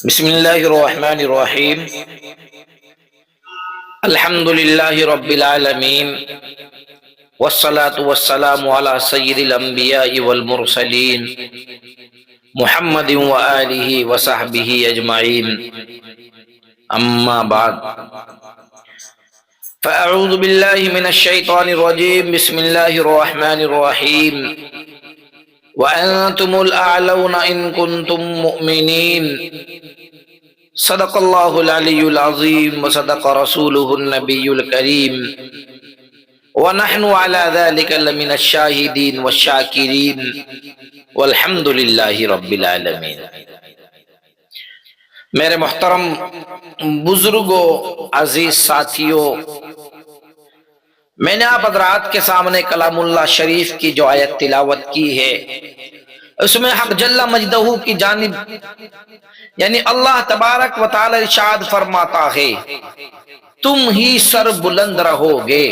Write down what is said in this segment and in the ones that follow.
بسم الله الرحمن الرحيم. الحمد لله رب العالمين، والصلاة والسلام على سيد الأنبياء والمرسلين محمد وآله وصحبه أجمعين. أما بعد، فأعوذ بالله من الشيطان الرجيم. بسم الله الرحمن الرحيم. وأنتم الأعلون إن كنتم مؤمنين. صدق الله العلي العظيم وصدق رسوله النبي الكريم، ونحن على ذلك لمن الشاهدين والشاكرين، والحمد لله رب العالمين. میرے محترم بزرگوں، عزیز ساتھیوں، میں نے آپ حضرات کے سامنے کلام اللہ شریف کی جو آیت تلاوت کی ہے، اس میں حق جل مجدہ کی جانب یعنی اللہ تبارک و تعالی ارشاد فرماتا ہے، تم ہی سر بلند رہو گے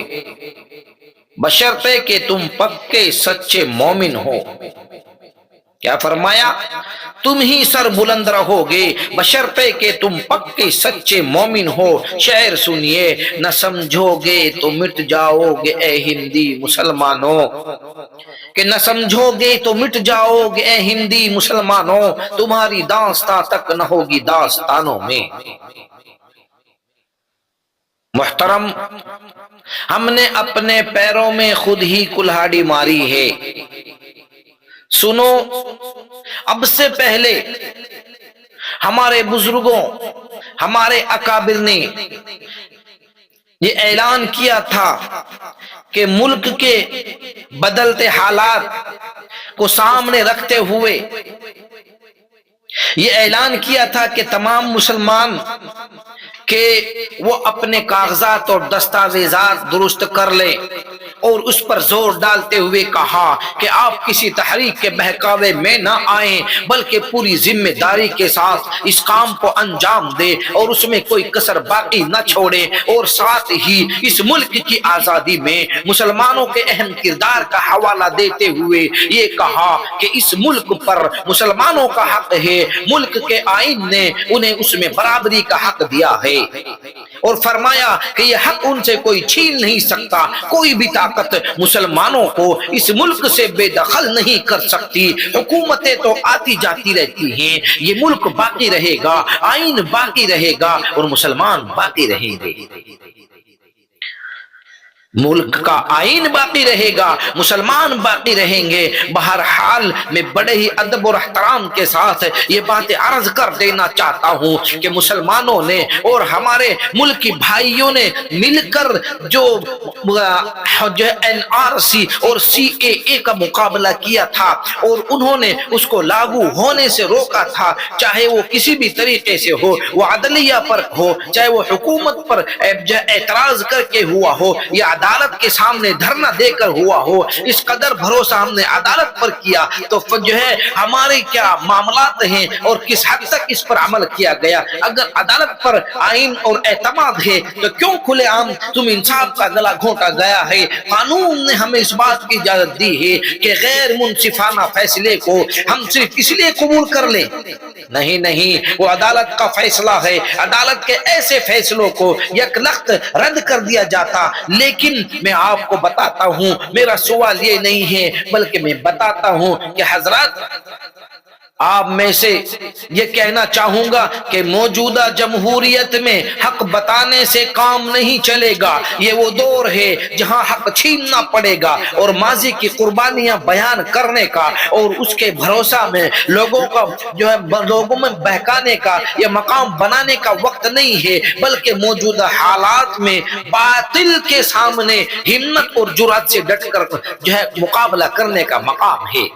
بشرطے کہ تم پکے سچے مومن ہو۔ کیا فرمایا؟ تم ہی سر بلند رہو گے بشرطے کہ تم پکے سچے مومن ہو۔ شعر سنیے، نہ سمجھو گے تو مٹ جاؤ گے اے ہندی مسلمانوں، کہ نہ سمجھو گے تو مٹ جاؤ گے اے ہندی مسلمانوں، تمہاری داستان تک نہ ہوگی داستانوں میں۔ محترم، ہم نے اپنے پیروں میں خود ہی کلہاڑی ماری ہے۔ سنو، اب سے پہلے ہمارے بزرگوں، ہمارے اکابر نے یہ اعلان کیا تھا کہ ملک کے بدلتے حالات کو سامنے رکھتے ہوئے یہ اعلان کیا تھا کہ تمام مسلمان کہ وہ اپنے کاغذات اور دستاویزات درست کر لیں، اور اس پر زور ڈالتے ہوئے کہا کہ آپ کسی تحریک کے بہکاوے میں نہ آئیں، بلکہ پوری ذمہ داری کے ساتھ اس کام کو انجام دیں اور اس میں کوئی کسر باقی نہ چھوڑیں، اور ساتھ ہی اس ملک کی آزادی میں مسلمانوں کے اہم کردار کا حوالہ دیتے ہوئے یہ کہا کہ اس ملک پر مسلمانوں کا حق ہے، ملک کے آئین نے انہیں اس میں برابری کا حق دیا ہے، اور فرمایا کہ یہ حق ان سے کوئی چھین نہیں سکتا، کوئی بھی طاقت مسلمانوں کو اس ملک سے بے دخل نہیں کر سکتی۔ حکومتیں تو آتی جاتی رہتی ہیں، یہ ملک باقی رہے گا، آئین باقی رہے گا، اور مسلمان باقی رہیں گے۔ ملک کا آئین باقی رہے گا، مسلمان باقی رہیں گے۔ بہرحال میں بڑے ہی ادب اور احترام کے ساتھ یہ باتیں عرض کر دینا چاہتا ہوں کہ مسلمانوں نے اور ہمارے ملکی بھائیوں نے مل کر جو NRC اور CAA کا مقابلہ کیا تھا، اور انہوں نے اس کو لاگو ہونے سے روکا تھا، چاہے وہ کسی بھی طریقے سے ہو، وہ عدلیہ پر ہو، چاہے وہ حکومت پر اعتراض کر کے ہوا ہو یا عدالت کے سامنے دھرنا دے کر ہوا ہو، اس قدر بھروسہ ہم نے عدالت پر کیا تو جو ہے ہمارے کیا معاملات ہیں اور کس حد تک اس پر عمل کیا گیا۔ اگر عدالت پر آئین اور اعتماد ہے تو کیوں کھلے عام تم انصاف کا گلا گھونٹا گیا ہے؟ قانون نے ہمیں اس بات کی اجازت دی ہے کہ غیر منصفانہ فیصلے کو ہم صرف اس لیے قبول کر لیں؟ نہیں، وہ عدالت کا فیصلہ ہے، عدالت کے ایسے فیصلوں کو یک لخت رد کر دیا جاتا۔ لیکن میں آپ کو بتاتا ہوں، میرا سوال یہ نہیں ہے، بلکہ میں بتاتا ہوں کہ حضرات، آپ میں سے یہ کہنا چاہوں گا کہ موجودہ جمہوریت میں حق بتانے سے کام نہیں چلے گا۔ یہ وہ دور ہے جہاں حق چھیننا پڑے گا، اور ماضی کی قربانیاں بیان کرنے کا اور اس کے بھروسہ میں لوگوں کا جو ہے لوگوں میں بہکانے کا یہ مقام بنانے کا وقت نہیں ہے، بلکہ موجودہ حالات میں باطل کے سامنے ہمت اور جرأت سے ڈٹ کر جو ہے مقابلہ کرنے کا مقام ہے۔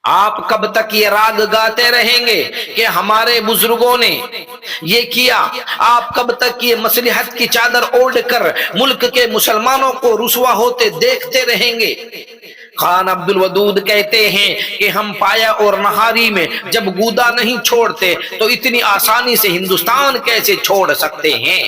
آپ کب تک یہ راگ گاتے رہیں گے کہ ہمارے بزرگوں نے یہ کیا؟ آپ کب تک یہ مصلحت کی چادر اوڑھ کر ملک کے مسلمانوں کو رسوا ہوتے دیکھتے رہیں گے؟ خان عبد الودود کہتے ہیں کہ ہم پایا اور نہاری میں جب گودا نہیں چھوڑتے تو اتنی آسانی سے ہندوستان کیسے چھوڑ سکتے ہیں؟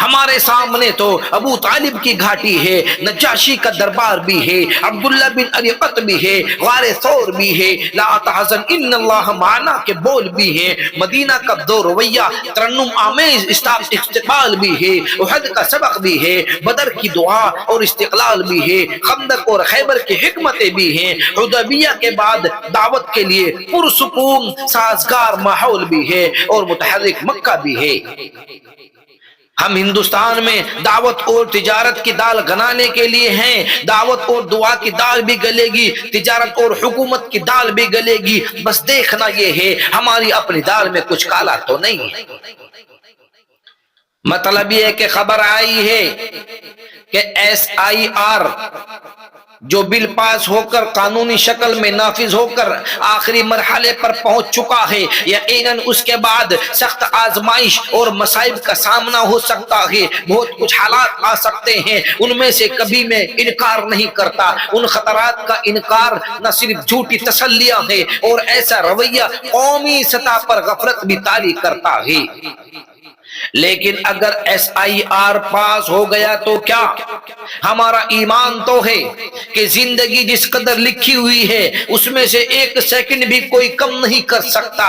ہمارے سامنے تو ابو طالب کی گھاٹی ہے، نجاشی کا دربار بھی ہے، عبداللہ بن اریقط بھی ہے، غار ثور بھی ہے، لا تحزن ان اللہ معنا کے بول بھی ہیں، مدینہ کا دو رویہ ترنم آمیز استقبال بھی ہے، احد کا سبق بھی ہے، بدر کی دعا اور استقلال بھی ہے، خندق اور خیبر کی حکمتیں بھی ہیں، حدیبیہ کے بعد دعوت کے لیے پرسکون سازگار ماحول بھی ہے، اور متحرک مکہ بھی ہے۔ ہم ہندوستان میں دعوت اور تجارت کی دال گنانے کے لیے ہیں، دعوت اور دعا کی دال بھی گلے گی، تجارت اور حکومت کی دال بھی گلے گی، بس دیکھنا یہ ہے ہماری اپنی دال میں کچھ کالا تو نہیں ہے۔ مطلب یہ ہے کہ خبر آئی ہے کہ SIR جو بل پاس ہو کر قانونی شکل میں نافذ ہو کر آخری مرحلے پر پہنچ چکا ہے، یقیناً اس کے بعد سخت آزمائش اور مصائب کا سامنا ہو سکتا ہے، بہت کچھ حالات آ سکتے ہیں، ان میں سے کبھی میں انکار نہیں کرتا۔ ان خطرات کا انکار نہ صرف جھوٹی تسلیاں ہے، اور ایسا رویہ قومی سطح پر غفلت بھی طاری کرتا ہے۔ لیکن اگر SIR پاس ہو گیا تو کیا؟ ہمارا ایمان تو ہے کہ زندگی جس قدر لکھی ہوئی ہے اس میں سے ایک سیکنڈ بھی کوئی کم نہیں کر سکتا،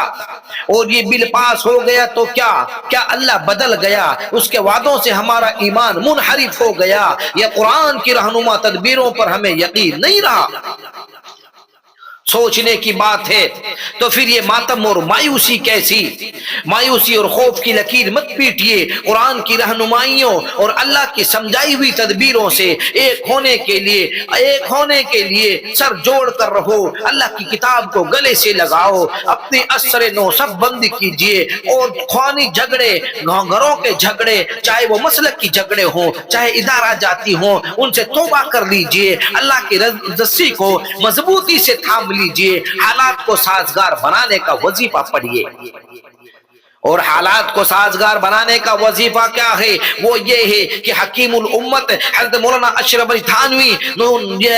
اور یہ بل پاس ہو گیا تو کیا اللہ بدل گیا؟ اس کے وعدوں سے ہمارا ایمان منحرف ہو گیا، یا قرآن کی رہنما تدبیروں پر ہمیں یقین نہیں رہا؟ سوچنے کی بات ہے۔ تو پھر یہ ماتم اور مایوسی کیسی؟ مایوسی اور خوف کی لکیر مت پیٹیے، قرآن کی رہنمائیوں اور اللہ کی سمجھائی ہوئی تدبیروں سے ایک ہونے کے لیے سر جوڑ کر رہو، اللہ کی کتاب کو گلے سے لگاؤ، اپنے اثر نو سب بند کیجئے، اور خوانی جھگڑے، گھروں کے جھگڑے، چاہے وہ مسلک کی جھگڑے ہوں، چاہے ادارہ جاتی ہوں، ان سے توبہ کر لیجئے، اللہ کی رسی کو مضبوطی سے تھام لیجئے، حالات کو سازگار بنانے کا وظیفہ پڑھیے۔ اور حالات کو سازگار بنانے کا وظیفہ کیا ہے؟ وہ یہ ہے کہ حکیم الامت حضرت مولانا اشرف علی تھانوی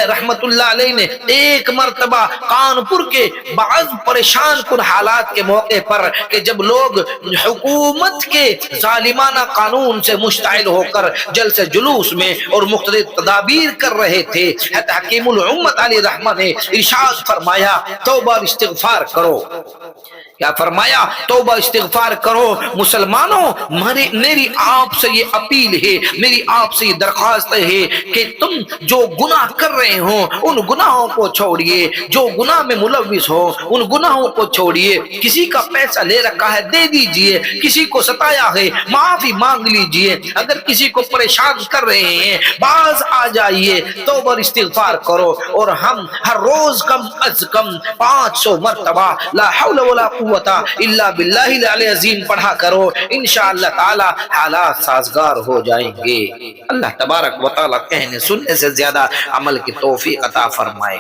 رحمت اللہ علیہ نے ایک مرتبہ کانپور کے بعض پریشان کن حالات کے موقع پر، کہ جب لوگ حکومت کے ظالمانہ قانون سے مشتعل ہو کر جلسے جلوس میں اور مختلف تدابیر کر رہے تھے، حکیم الامت علی رحمہ نے ارشاد فرمایا توبہ استغفار کرو۔ کیا فرمایا؟ توبہ استغفار کرو۔ مسلمانوں، میری آپ سے یہ اپیل ہے، میری آپ سے یہ درخواست ہے کہ تم جو گناہ کر رہے ہو ان گناہوں کو چھوڑیے، جو گناہ میں ملوث ہو ان گناہوں کو چھوڑیے، کسی کا پیسہ لے رکھا ہے دے دیجئے، کسی کو ستایا ہے معافی مانگ لیجئے، اگر کسی کو پریشان کر رہے ہیں باز آ جائیے، توبہ استغفار کرو، اور ہم ہر روز کم از کم 500 مرتبہ لا حول ولا قوت الا باللہ العلی العظیم پڑھا کرو، انشاءاللہ تعالی حالات سازگار ہو جائیں گے۔ اللہ تبارک و تعالی کہنے سننے سے زیادہ عمل کی توفیق عطا فرمائے۔